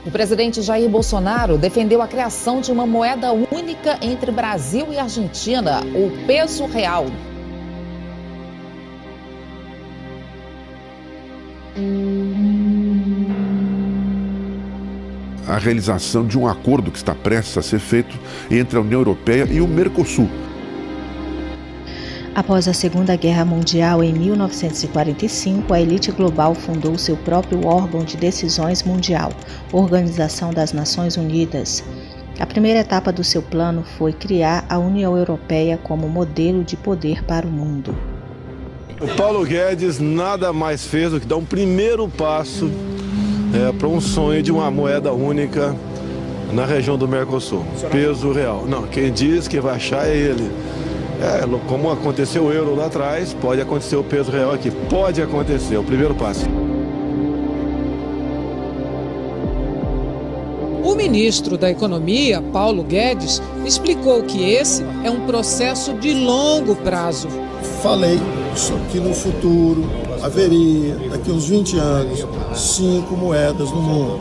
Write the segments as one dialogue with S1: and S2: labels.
S1: O presidente Jair Bolsonaro defendeu a criação de uma moeda única entre Brasil e Argentina, o peso real.
S2: A realização de um acordo que está prestes a ser feito entre a União Europeia e o Mercosul.
S3: Após a Segunda Guerra Mundial, em 1945, a elite global fundou seu próprio órgão de decisões mundial, Organização das Nações Unidas. A primeira etapa do seu plano foi criar a União Europeia como modelo de poder para o mundo.
S4: O Paulo Guedes nada mais fez do que dar um primeiro passo para um sonho de uma moeda única na região do Mercosul. Peso real. Não, quem diz que vai achar é ele. Como aconteceu o euro lá atrás, pode acontecer o peso real aqui. Pode acontecer, o primeiro passo.
S5: O ministro da Economia, Paulo Guedes, explicou que esse é um processo de longo prazo.
S6: Falei que no futuro haveria, daqui a uns 20 anos, 5 moedas no mundo.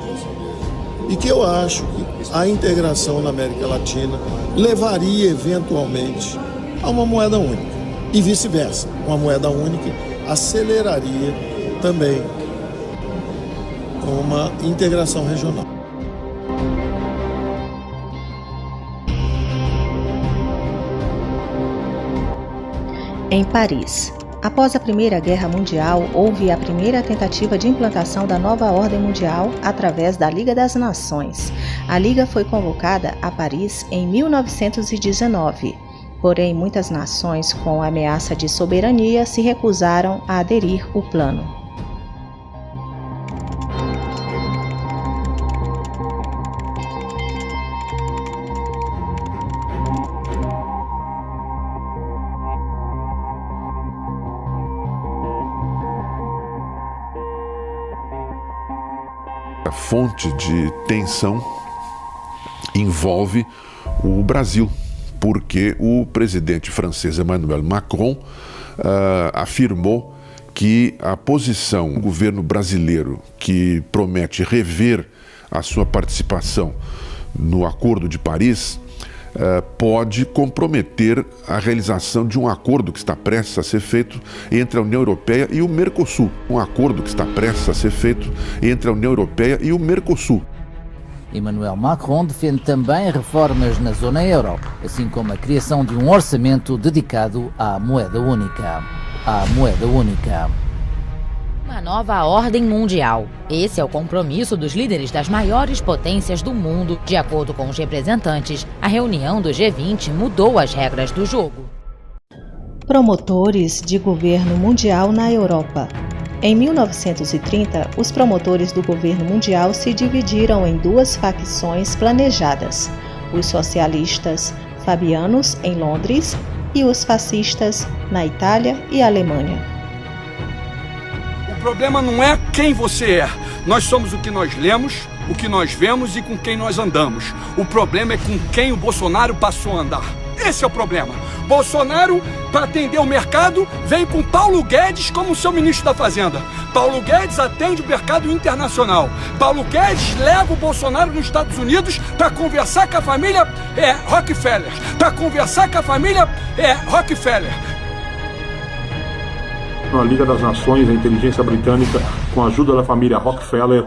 S6: E que eu acho que a integração na América Latina levaria eventualmente a uma moeda única. E vice-versa, uma moeda única aceleraria também uma integração regional.
S3: Em Paris. Após a Primeira Guerra Mundial, houve a primeira tentativa de implantação da nova ordem mundial através da Liga das Nações. A Liga foi convocada a Paris em 1919. Porém, muitas nações com ameaça de soberania se recusaram a aderir ao plano.
S2: A fonte de tensão envolve o Brasil, porque o presidente francês Emmanuel Macron afirmou que a posição do governo brasileiro, que promete rever a sua participação no Acordo de Paris, pode comprometer a realização de um acordo que está prestes a ser feito entre a União Europeia e o Mercosul. Um acordo que está prestes a ser feito entre a União Europeia e o Mercosul.
S7: Emmanuel Macron defende também reformas na zona euro, assim como a criação de um orçamento dedicado à moeda única.
S8: Uma nova ordem mundial. Esse é o compromisso dos líderes das maiores potências do mundo. De acordo com os representantes, a reunião do G20 mudou as regras do jogo.
S3: Promotores de governo mundial na Europa. Em 1930, os promotores do governo mundial se dividiram em duas facções planejadas: os socialistas fabianos em Londres e os fascistas na Itália e Alemanha.
S9: O problema não é quem você é. Nós somos o que nós lemos, o que nós vemos e com quem nós andamos. O problema é com quem o Bolsonaro passou a andar. Esse é o problema. Bolsonaro, para atender o mercado, veio com Paulo Guedes como seu ministro da Fazenda. Paulo Guedes atende o mercado internacional. Paulo Guedes leva o Bolsonaro nos Estados Unidos para conversar com a família Rockefeller.
S10: A Liga das Nações, a inteligência britânica, com a ajuda da família Rockefeller,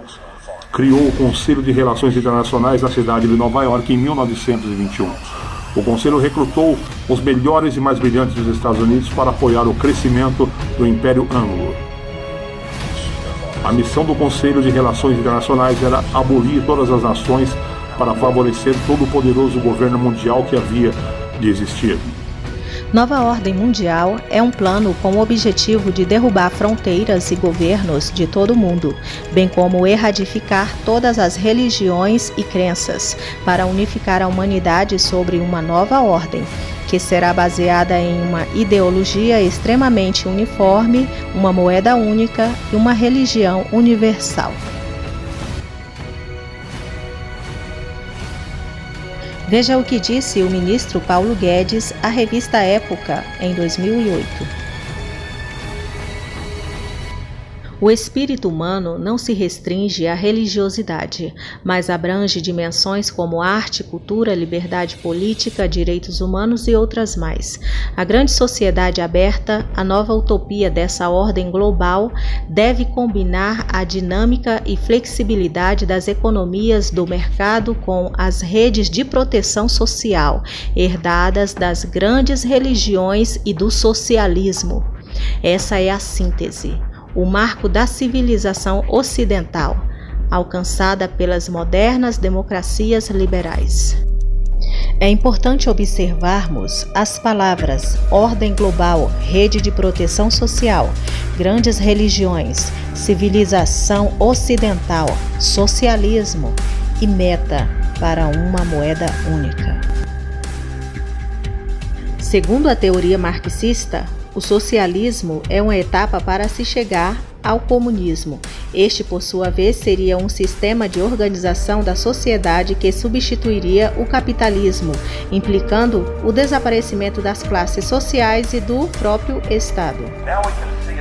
S10: criou o Conselho de Relações Internacionais na cidade de Nova York em 1921. O Conselho recrutou os melhores e mais brilhantes dos Estados Unidos para apoiar o crescimento do Império Anglo. A missão do Conselho de Relações Internacionais era abolir todas as nações para favorecer todo o poderoso governo mundial que havia de existir.
S3: Nova Ordem Mundial é um plano com o objetivo de derrubar fronteiras e governos de todo o mundo, bem como erradicar todas as religiões e crenças, para unificar a humanidade sobre uma nova ordem, que será baseada em uma ideologia extremamente uniforme, uma moeda única e uma religião universal. Veja o que disse o ministro Paulo Guedes à revista Época em 2008. O espírito humano não se restringe à religiosidade, mas abrange dimensões como arte, cultura, liberdade política, direitos humanos e outras mais. A grande sociedade aberta, a nova utopia dessa ordem global, deve combinar a dinâmica e flexibilidade das economias do mercado com as redes de proteção social, herdadas das grandes religiões e do socialismo. Essa é a síntese, o marco da civilização ocidental, alcançada pelas modernas democracias liberais. É importante observarmos as palavras ordem global, rede de proteção social, grandes religiões, civilização ocidental, socialismo e meta para uma moeda única. Segundo a teoria marxista, o socialismo é uma etapa para se chegar ao comunismo. Este, por sua vez, seria um sistema de organização da sociedade que substituiria o capitalismo, implicando o desaparecimento das classes sociais e do próprio Estado.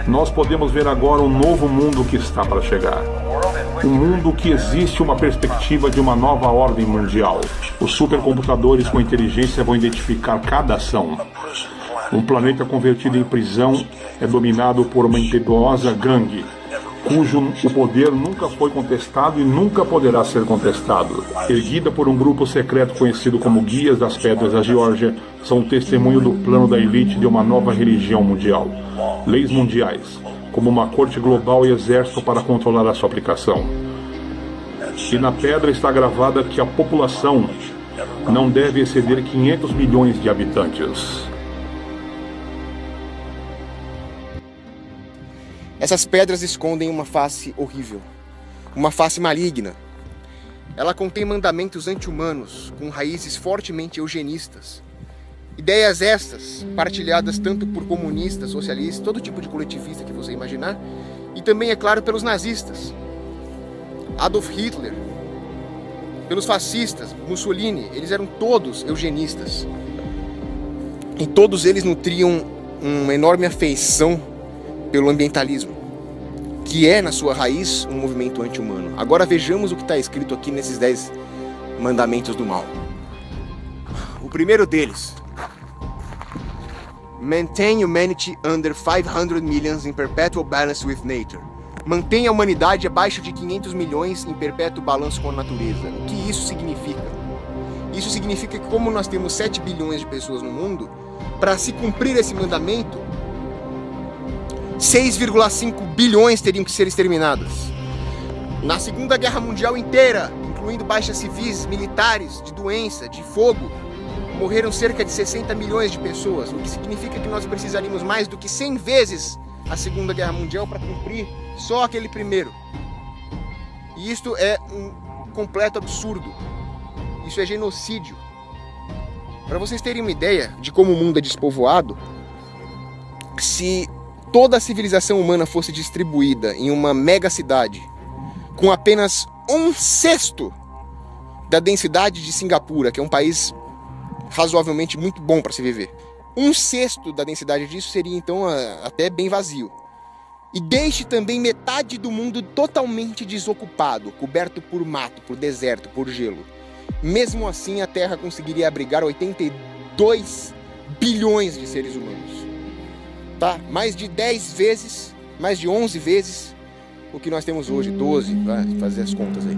S10: Nós podemos ver agora um novo mundo que está para chegar. Um mundo que existe uma perspectiva de uma nova ordem mundial. Os supercomputadores com inteligência vão identificar cada ação. Um planeta convertido em prisão é dominado por uma impetuosa gangue, cujo o poder nunca foi contestado e nunca poderá ser contestado. Erguida por um grupo secreto conhecido como Guias das Pedras da Geórgia, são o testemunho do plano da elite de uma nova religião mundial. Leis mundiais, como uma corte global e exército para controlar a sua aplicação. E na pedra está gravada que a população não deve exceder 500 milhões de habitantes.
S11: Essas pedras escondem uma face horrível, uma face maligna. Ela contém mandamentos anti-humanos, com raízes fortemente eugenistas. Ideias estas, partilhadas tanto por comunistas, socialistas, todo tipo de coletivista que você imaginar, e também, é claro, pelos nazistas. Adolf Hitler, pelos fascistas, Mussolini, eles eram todos eugenistas. E todos eles nutriam uma enorme afeição pelo ambientalismo, que é, na sua raiz, um movimento anti-humano. Agora vejamos o que está escrito aqui nesses 10 mandamentos do mal. O primeiro deles: Maintain humanity under 500 millions in perpetual balance with nature. Mantenha a humanidade abaixo de 500 milhões em perpétuo balanço com a natureza. O que isso significa? Isso significa que, como nós temos 7 bilhões de pessoas no mundo, para se cumprir esse mandamento, 6,5 bilhões teriam que ser exterminadas. Na Segunda Guerra Mundial inteira, incluindo baixas civis, militares, de doença, de fogo, morreram cerca de 60 milhões de pessoas, o que significa que nós precisaríamos mais do que 100 vezes a Segunda Guerra Mundial para cumprir só aquele primeiro. E isto é um completo absurdo. Isso é genocídio. Para vocês terem uma ideia de como o mundo é despovoado, se toda a civilização humana fosse distribuída em uma mega cidade com apenas 1/6 da densidade de Singapura, que é um país razoavelmente muito bom para se viver, 1/6 da densidade disso seria então até bem vazio. E deixe também metade do mundo totalmente desocupado, coberto por mato, por deserto, por gelo. Mesmo assim, a Terra conseguiria abrigar 82 bilhões de seres humanos. Tá? Mais de 10 vezes, mais de 11 vezes o que nós temos hoje, 12, vai fazer as contas aí.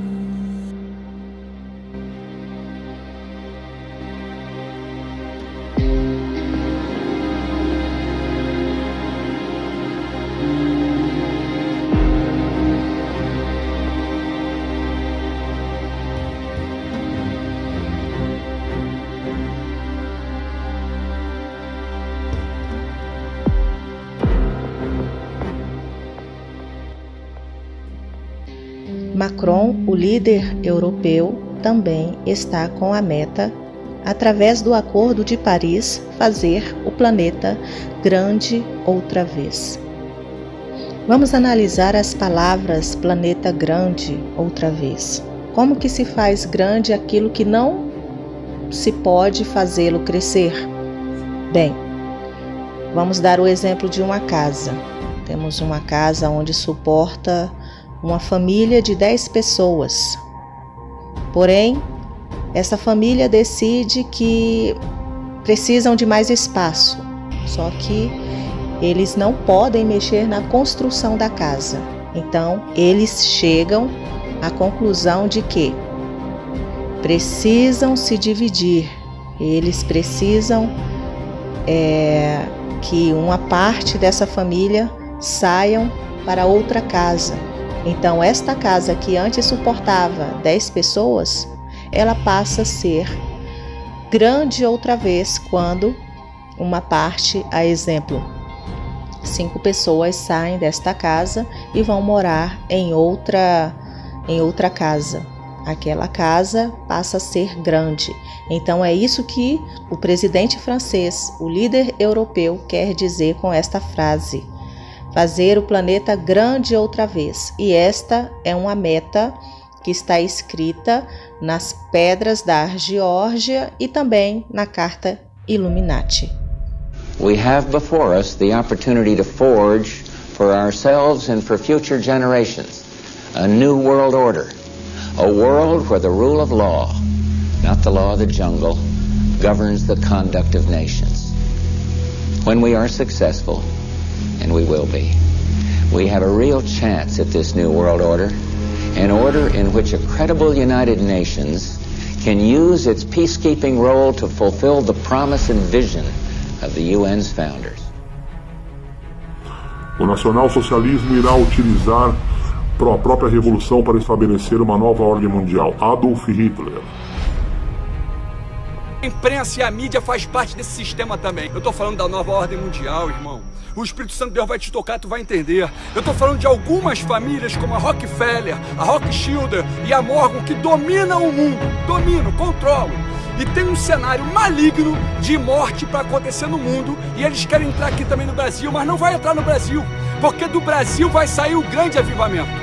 S3: Macron, o líder europeu, também está com a meta, através do Acordo de Paris, fazer o planeta grande outra vez. Vamos analisar as palavras planeta grande outra vez. Como que se faz grande aquilo que não se pode fazê-lo crescer? Bem, vamos dar o exemplo de uma casa. Temos uma casa onde suporta uma família de 10 pessoas. Porém, essa família decide que precisam de mais espaço. Só que eles não podem mexer na construção da casa. Então, eles chegam à conclusão de que precisam se dividir. Eles precisam que uma parte dessa família saiam para outra casa. Então, esta casa que antes suportava 10 pessoas, ela passa a ser grande outra vez quando uma parte, a exemplo, 5 pessoas saem desta casa e vão morar em outra casa. Aquela casa passa a ser grande. Então é isso que o presidente francês, o líder europeu, quer dizer com esta frase: fazer o planeta grande outra vez. E esta é uma meta que está escrita nas pedras da Geórgia e também na Carta Illuminati.
S12: We have before us the opportunity to forge for ourselves and for future generations a new world order, a world where the rule of law, not the law of the jungle, governs the conduct of nations. When we are successful, and we will be, we have a real chance at this new world order, an order in which a credible United Nations can use its peacekeeping role to fulfill the promise and vision of the UN's founders.
S10: O nacional-socialismo irá utilizar a própria revolução para estabelecer uma nova ordem mundial. Adolf Hitler.
S9: A imprensa e a mídia faz parte desse sistema também. Eu tô falando da nova ordem mundial, irmão. O Espírito Santo de Deus vai te tocar, tu vai entender. Eu tô falando de algumas famílias como a Rockefeller, a Rothschild e a Morgan que dominam o mundo, controlam. E tem um cenário maligno de morte para acontecer no mundo. E eles querem entrar aqui também no Brasil, mas não vai entrar no Brasil, porque do Brasil vai sair o grande avivamento.